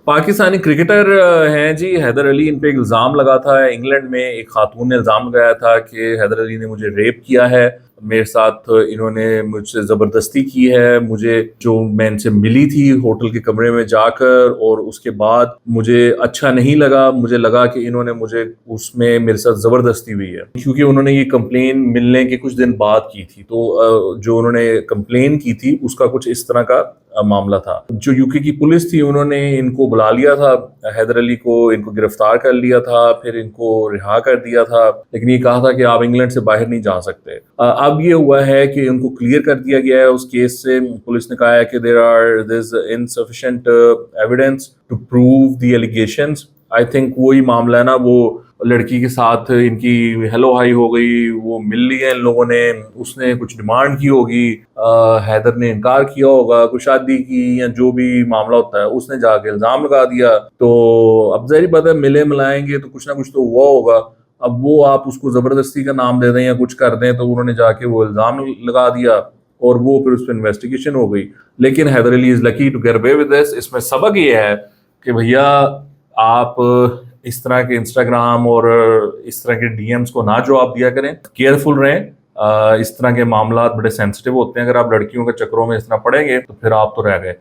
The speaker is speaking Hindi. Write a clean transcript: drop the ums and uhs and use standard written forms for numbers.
पाकिस्तानी क्रिकेटर हैं जी हैदर अली, इन पे एक इल्ज़ाम लगा था। इंग्लैंड में एक खातून ने इल्ज़ाम लगाया था कि हैदर अली ने मुझे रेप किया है, मेरे साथ इन्होंने मुझसे ज़बरदस्ती की है। मुझे जो मैं इनसे मिली थी होटल के कमरे में जाकर, और उसके बाद मुझे अच्छा नहीं लगा, मुझे लगा कि इन्होंने मुझे उसमें मेरे साथ ज़बरदस्ती हुई है, क्योंकि उन्होंने ये कंप्लेन मिलने के कुछ दिन बाद की थी। तो जो उन्होंने कंप्लेन की थी उसका कुछ इस तरह का मामला था। जो यूके की पुलिस थी उन्होंने इनको बुला लिया था, हैदर अली को, इनको गिरफ्तार कर लिया था, फिर इनको रिहा कर दिया था, लेकिन ये कहा था कि आप इंग्लैंड से बाहर नहीं जा सकते। अब ये हुआ है कि उनको क्लियर कर दिया गया है उस केस से। पुलिस ने कहा है कि there is insufficient evidence to prove the allegations. I think वही मामला है ना, वो लड़की के साथ इनकी हेलो हाई हो गई, वो मिल लिए इन लोगों ने, उसने कुछ डिमांड की होगी, हैदर ने इनकार किया होगा, कुछ शादी की या जो भी मामला होता है, उसने जाके इल्जाम लगा दिया। तो अब जाहिर बात है, मिले मिलाएंगे तो कुछ ना कुछ तो हुआ होगा। अब वो आप उसको जबरदस्ती का नाम दे दें या कुछ कर दें, तो उन्होंने जाके वो इल्जाम लगा दिया और वो फिर उस पर इन्वेस्टिगेशन हो गई। लेकिन Haider Ali is lucky to get away with this. इसमें सबक ये है कि भैया, आप इस तरह के इंस्टाग्राम और इस तरह के डीएम्स को ना जवाब दिया करें, केयरफुल रहें। इस तरह के मामला बड़े सेंसिटिव होते हैं, अगर आप लड़कियों के चक्करों में इस तरह पड़ेंगे तो फिर आप तो रह गए।